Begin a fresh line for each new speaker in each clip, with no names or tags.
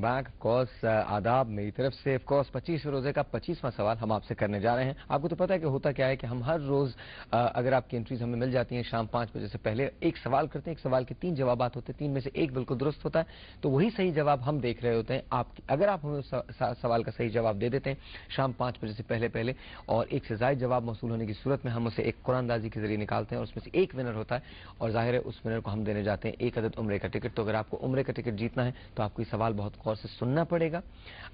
Back course आदाब मेरी तरफ से ऑफ कोर्स 25वें रोजे का 25वां सवाल हम आपसे करने जा रहे हैं। आपको तो पता है कि होता क्या है कि हम हर रोज अगर आपकी एंट्रीज हमें मिल जाती हैं शाम 5 बजे से पहले एक सवाल करते हैं, एक सवाल के 3 जवाब होते हैं, 3 में से एक बिल्कुल दुरुस्त होता है, तो वही सही जवाब हम देख रहे होते हैं। अगर आप हमें सवाल का सही जवाब दे देते हैं शाम 5 बजे से पहले और एक से ज्यादा जवाब मौसूल होने की सूरत में हम उसे एक कुरानदाजी के जरिए निकालते हैं और उसमें से एक विनर होता है और जाहिर है उस विनर को हम देने जाते हैं एक अदद उम्रे का टिकट। तो अगर आपको उम्रे का टिकट जीतना है तो आपको ये सवाल बहुत गौर से सुनना पड़ेगा।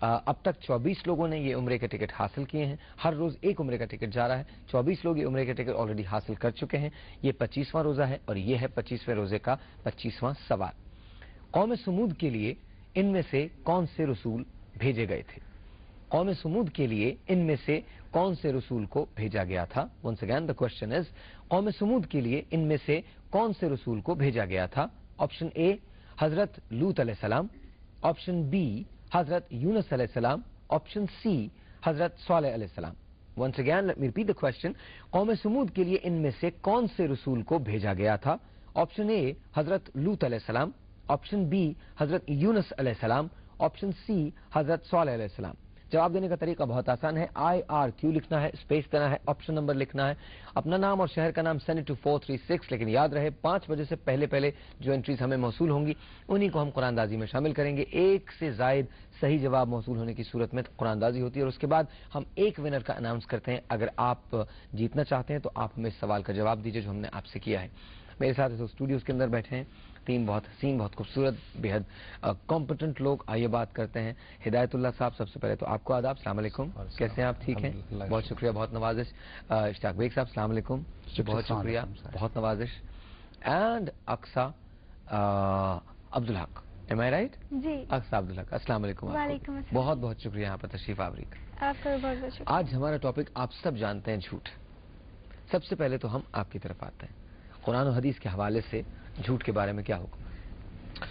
अब तक 24 लोगों ने ये उम्रे के टिकट हासिल किए हैं। हर रोज एक उम्रे का टिकट जा रहा है। 24 लोग ये उम्रे के टिकट ऑलरेडी हासिल कर चुके हैं। ये 25वां रोजा है और ये है 25वें रोजे का 25वां सवाल। कौम समूद के लिए इनमें से कौन से रसूल भेजे गए थे? कौम समूद के लिए इनमें से कौन से रसूल को भेजा गया था? Once again the question is, कौम समूद के लिए इनमें से कौन से रसूल को भेजा गया था? ऑप्शन ए हजरत लूत अलैहिस्सलाम, ऑप्शन बी हजरत यूनुस अलैहिस्सलाम, ऑप्शन सी हजरत सालेह अलैहिस्सलाम। Once again let me repeat the question, कौम समूद के लिए इनमें से कौन से रसूल को भेजा गया था? ऑप्शन ए हजरत लूत अलैहिस्सलाम, ऑप्शन बी हजरत यूनुस अलैहिस्सलाम, ऑप्शन सी हजरत सालेह अलैहिस्सलाम। जवाब देने का तरीका बहुत आसान है। IRQ लिखना है, स्पेस देना है, ऑप्शन नंबर लिखना है, अपना नाम और शहर का नाम सेंड इट टू 436। लेकिन याद रहे 5 बजे से पहले जो एंट्रीज हमें मौसूल होंगी उन्हीं को हम कुरानदाजी में शामिल करेंगे। एक से जायद सही जवाब मौसूल होने की सूरत में कुरानदाजी होती है और उसके बाद हम एक विनर का अनाउंस करते हैं। अगर आप जीतना चाहते हैं तो आप हमें इस सवाल का जवाब दीजिए जो हमने आपसे किया है। मेरे साथ इस स्टूडियोज के अंदर बैठे हैं 3 बहुत हसीन, बहुत खूबसूरत, बेहद कॉम्पिटेंट लोग। आइए बात करते हैं हिदायतुल्लाह साहब। सबसे पहले तो आपको आदाब, अस्सलाम वालेकुम, कैसे हैं आप? ठीक हैं, बहुत शुक्रिया, बहुत नवाजिश। इश्तियाक बेग साहब अस्सलाम वालेकुम, बहुत शुक्रिया, बहुत नवाजिश। And Aqsa Abdul Haq, M I right?
जी,
अक्सा अब्दुल हक, अस्सलाम वालेकुम, बहुत बहुत शुक्रिया यहाँ पर तशरीफ आवरी का।
आपका बहुत बहुत शुक्रिया।
आज हमारा टॉपिक आप सब जानते हैं, झूठ। सबसे पहले तो हम आपकी तरफ आते हैं, कुरान और हदीस के हवाले से झूठ के बारे में क्या हुक्म है?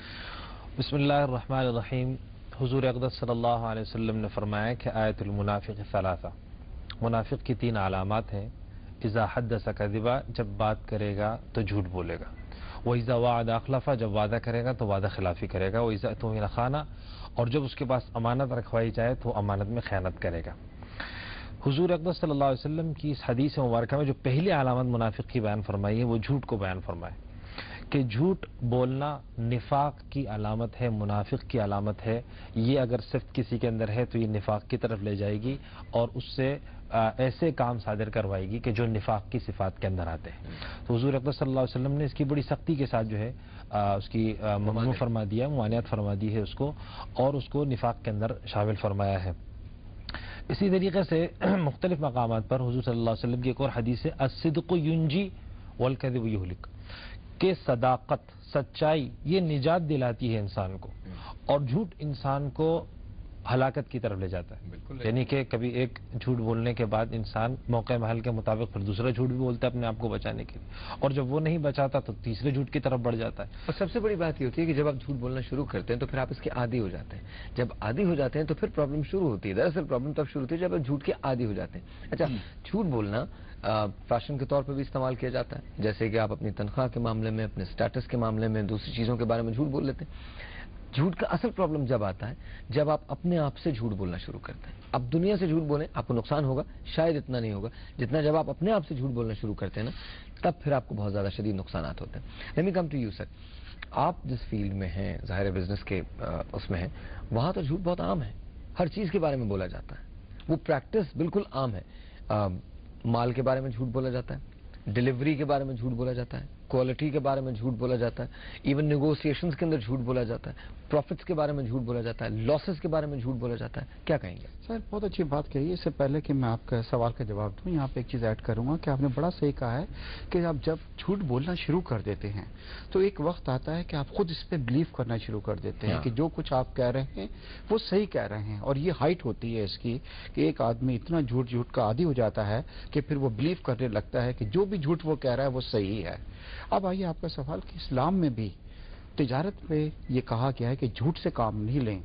बिस्मिल्लाहिर्रहमानिर्रहीम। हुजूर अक़दस सल्लल्लाहु अलैहि वसल्लम ने फरमाया कि आयतुल मुनाफिक़ सलासा, मुनाफिक की 3 अलामात हैं। इज़ा हद्दस कज़िबा, जब बात करेगा तो झूठ बोलेगा। व इज़ा वाअदा अख़लफ़ा, जब वादा करेगा तो वादा खिलाफी करेगा। व इज़ा तुमिना खाना, और जब उसके पास अमानत रखवाई जाए तो अमानत में खयानत करेगा। हुजूर अक़दस सल्लल्लाहु अलैहि वसल्लम की इस हदीस मुबारक में जो पहली अलामत मुनाफिक की बयान फरमाई है वो झूठ को बयान फरमाए कि झूठ बोलना निफाक की अलामत है, मुनाफिक की अलामत है। ये अगर सिर्फ किसी के अंदर है तो ये निफाक की तरफ ले जाएगी और उससे ऐसे काम सादिर करवाएगी कि जो निफाक की सिफात के अंदर आते हैं। तो हुजूर अक़दस सल्लल्लाहु अलैहि वसल्लम ने इसकी बड़ी सख्ती के साथ जो है उसकी ममनू फरमा दिया, मुआनियत फरमा दी है उसको, और उसको निफाक के अंदर शामिल फरमाया है। इसी तरीके से मुख्तलिफ मकामात पर हुजूर सल्लल्लाहु अलैहि वसल्लम की एक और हदीस है, अस्सिद्क़ु युंजी वल कज़िबु युहलिक, कि सदाकत, सच्चाई ये निजात दिलाती है इंसान को और झूठ इंसान को हलाकत की तरफ ले जाता है। यानी कि कभी एक झूठ बोलने के बाद इंसान मौके महल के मुताबिक फिर दूसरा झूठ भी बोलता है अपने आप को बचाने के लिए, और जब वो नहीं बचाता तो तीसरे झूठ की तरफ बढ़ जाता है।
और सबसे बड़ी बात ये होती है कि जब आप झूठ बोलना शुरू करते हैं तो फिर आप इसके आदी हो जाते हैं। जब आदी हो जाते हैं तो फिर प्रॉब्लम शुरू होती है। दरअसल प्रॉब्लम तब शुरू होती है जब आप झूठ के आदी हो जाते हैं। अच्छा, झूठ बोलना फैशन के तौर पर भी इस्तेमाल किया जाता है, जैसे कि आप अपनी तनख्वाह के मामले में, अपने स्टेटस के मामले में, दूसरी चीजों के बारे में झूठ बोल लेते हैं। झूठ का असल प्रॉब्लम जब आता है जब आप अपने आप से झूठ बोलना शुरू करते हैं। अब दुनिया से झूठ बोलें, आपको नुकसान होगा, शायद इतना नहीं होगा जितना जब आप अपने आप से झूठ बोलना शुरू करते हैं ना, तब फिर आपको बहुत ज्यादा शदीद नुकसान होते हैं। Let me come to you sir, आप जिस फील्ड में हैं, ज़ाहिर बिजनेस के उसमें हैं, वहां तो झूठ बहुत आम है। हर चीज के बारे में बोला जाता है, वो प्रैक्टिस बिल्कुल आम है। माल के बारे में झूठ बोला जाता है, डिलीवरी के बारे में झूठ बोला जाता है, क्वालिटी के बारे में झूठ बोला जाता है, इवन नेगोशिएशंस के अंदर झूठ बोला जाता है, प्रॉफिट्स के बारे में झूठ बोला जाता है, लॉसेस के बारे में झूठ बोला जाता है। क्या कहेंगे
सर? बहुत अच्छी बात कही। इससे पहले कि मैं आपका सवाल का जवाब दूं, यहाँ पे एक चीज ऐड करूंगा कि आपने बड़ा सही कहा है कि आप जब झूठ बोलना शुरू कर देते हैं तो एक वक्त आता है कि आप खुद इस पे बिलीव करना शुरू कर देते हैं कि जो कुछ आप कह रहे हैं वो सही कह रहे हैं। और ये हाइट होती है इसकी कि एक आदमी इतना झूठ का आदी हो जाता है कि फिर वो बिलीव करने लगता है कि जो भी झूठ वो कह रहा है वो सही है। अब आइए आपका सवाल कि इस्लाम में भी तिजारत में ये कहा गया है कि झूठ से काम नहीं लें,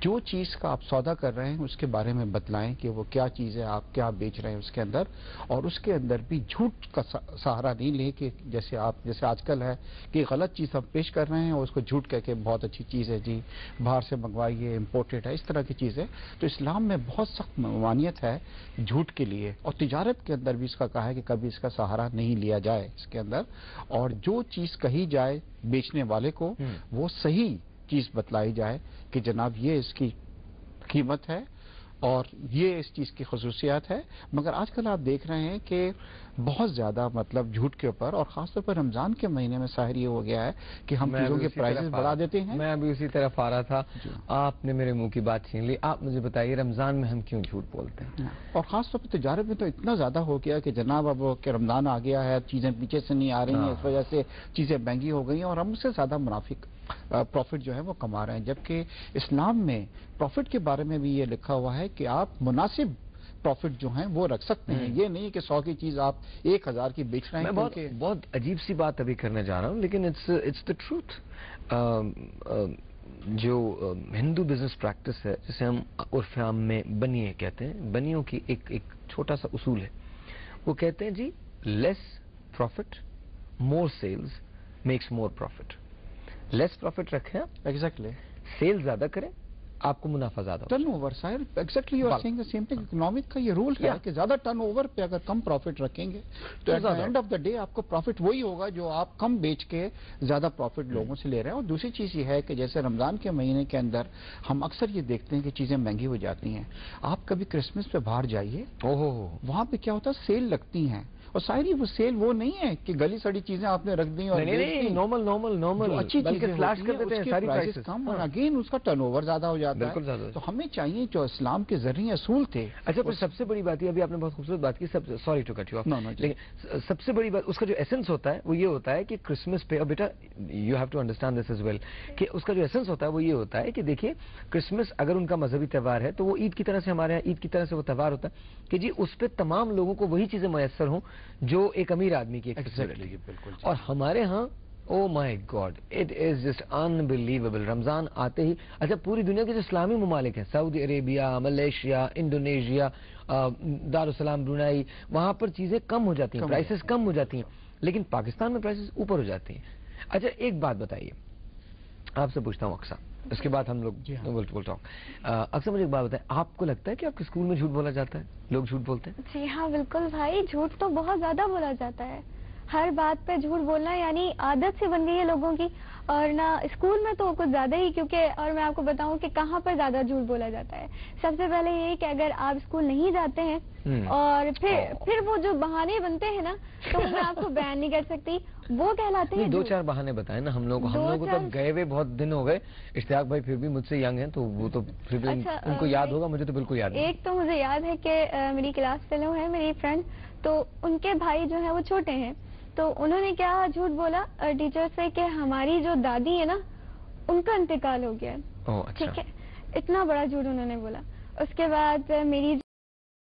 جو چیز کا آپ سودا کر رہے ہیں اس کے بارے میں بتلائیں کہ وہ کیا چیز ہے، آپ کیا بیچ رہے ہیں اس کے اندر، اور اس کے اندر بھی جھوٹ کا سہارا نہیں لیں کہ جیسے آج کل ہے کہ غلط چیز ہم پیش کر رہے ہیں اور اس کو جھوٹ کہہ کے بہت اچھی چیز ہے جی باہر سے منگوائیے، امپورٹڈ ہے، اس طرح کی چیزیں. تو اسلام میں بہت سخت ممانعت ہے جھوٹ کے لیے، اور تجارت کے اندر بھی اس کا کہا ہے کہ کبھی اس کا سہارا نہیں لیا جائے اس کے اندر، اور جو چیز کہی جائے بیچنے والے کو وہ صحیح چیز بتلائی جائے کہ جناب یہ اس کی قیمت ہے اور یہ اس چیز کی خصوصیات ہے. مگر آج کل آپ دیکھ رہے ہیں کہ بہت زیادہ مطلب جھوٹ کے اوپر، اور خاص طور پر رمضان کے مہینے میں ظاہر یہ ہو گیا ہے کہ ہم چیزوں کے پرائسز بڑھا دیتے ہیں.
میں ابھی اسی طرف آ رہا تھا، آپ نے میرے منہ کی بات چھین لی. آپ مجھے بتائیے رمضان میں ہم کیوں جھوٹ بولتے ہیں؟
اور خاص طور پر تجارت میں تو اتنا زیادہ ہو گیا کہ جناب اب کہ رمضان آ گیا ہے، چیزیں پیچھے سے نہیں آ رہی ہیں، اس وجہ سے چیزیں مہنگی ہو گئی ہیں اور ہم اس سے زیادہ منافق پروفٹ جو ہے وہ کما رہے ہیں. جبکہ اسلام میں پروفٹ کے بارے میں بھی یہ لکھا ہوا ہے کہ آپ مناسب پروفٹ جو ہیں وہ رکھ سکتے ہیں. یہ نہیں کہ 100 کی چیز آپ 1000 کی بیچ رہے ہیں.
میں بہت عجیب سی بات ابھی کرنے جا رہا ہوں لیکن اٹس دا ٹروتھ. جو ہندو بزنس پریکٹس ہے جسے ہم عرف عام میں بنیے کہتے ہیں، بنیوں کی ایک چھوٹا سا اصول ہے. وہ کہتے ہیں جی لیس پروفٹ مور سیلز میکس مور پروفٹ. لیس پروفٹ رکھیں آپ،
ایگزیکٹلی
سیل زیادہ کریں، آپ کو منافع زیادہ ہو.
Turnover sir exactly you are saying the same thing. Economic کا یہ رول ہے کہ زیادہ ٹرن اوور پہ اگر کم پروفٹ رکھیں گے تو at the end of the day آپ کو پروفٹ وہی ہوگا جو آپ کم بیچ کے زیادہ پروفٹ لوگوں سے لے رہے ہیں. اور دوسری چیز یہ ہے کہ جیسے رمضان کے مہینے کے اندر ہم اکثر یہ دیکھتے ہیں کہ چیزیں مہنگی ہو جاتی ہیں. آپ کبھی کرسمس پہ باہر جائیے، وہاں پہ کیا ہوتا ہے سیل لگتی ہیں، اور شاعری وہ سیل وہ نہیں ہے کہ گلی سڑی چیزیں آپ نے رکھ دی اور
نارمل
اچھی
بلکہ فلیش کر دیتے ہیں ساری پرائسز
کم، اور اگین اس کا ٹرن اوور زیادہ ہو جاتا ہے. تو ہمیں چاہیے جو اسلام کے ذریعے اصول تھے.
اچھا پھر سب سے بڑی بات یہ ابھی آپ نے بہت خوبصورت بات کی، sorry to cut you off, لیکن سب سے بڑی بات اس کا جو ایسنس ہوتا ہے وہ یہ ہوتا ہے کہ کرسمس پہ، اور بیٹا you have to understand this as well, کہ اس کا جو ایسنس ہوتا ہے وہ یہ ہوتا ہے کہ دیکھیے کرسمس اگر ان کا مذہبی تہوار ہے تو وہ عید کی طرح سے، ہمارے یہاں عید کی طرح سے وہ تہوار ہوتا ہے کہ جی اس پہ تمام لوگوں کو وہی چیزیں میسر ہوں جو ایک امیر آدمی کی بالکل. اور ہمارے ہاں oh my god it is just unbelievable. Ramzan آتے ہی، اچھا پوری دنیا کے جو اسلامی ممالک ہیں، سعودی عربیہ، ملیشیا، انڈونیشیا، دارالسلام برونائی، وہاں پر چیزیں کم ہو جاتی ہیں، پرائسز کم ہو جاتی ہیں، لیکن پاکستان میں پرائسز اوپر ہو جاتی ہیں. اچھا ایک بات بتائیے، آپ سے پوچھتا ہوں اکثر، اس کے بعد ہم لوگ اکثر مجھے ایک بات بتائیں، آپ کو لگتا ہے کہ آپ کے اسکول میں جھوٹ بولا جاتا ہے، لوگ جھوٹ بولتے ہیں؟
جی ہاں بالکل بھائی، جھوٹ تو بہت زیادہ بولا جاتا ہے. ہر بات پہ جھوٹ بولنا یعنی عادت سے بن گئی ہے لوگوں کی. اور نہ اسکول میں تو کچھ زیادہ ہی، کیونکہ اور میں آپ کو بتاؤں کہ کہاں پر زیادہ جھوٹ بولا جاتا ہے. سب سے پہلے یہی کہ اگر آپ اسکول نہیں جاتے ہیں اور پھر وہ جو بہانے بنتے ہیں نا، تو میں آپ کو بیان نہیں کر سکتی، وہ کہلاتے ہیں.
2-4 بہانے بتائیں نا ہم لوگ تو گئے ہوئے بہت دن ہو گئے. اشتیاق بھائی پھر بھی مجھ سے ینگ ہیں تو وہ تو پھر بھی ان کو یاد ہوگا، مجھے تو بالکل یاد نہیں.
ایک تو مجھے یاد ہے کہ میری کلاس فیلو ہے میری فرینڈ، تو ان کے بھائی جو ہیں وہ چھوٹے ہیں، تو انہوں نے کیا جھوٹ بولا ٹیچر سے کہ ہماری جو دادی ہے نا ان کا انتقال ہو گیا ہے. ٹھیک ہے، اتنا بڑا جھوٹ انہوں نے بولا. اس کے بعد میری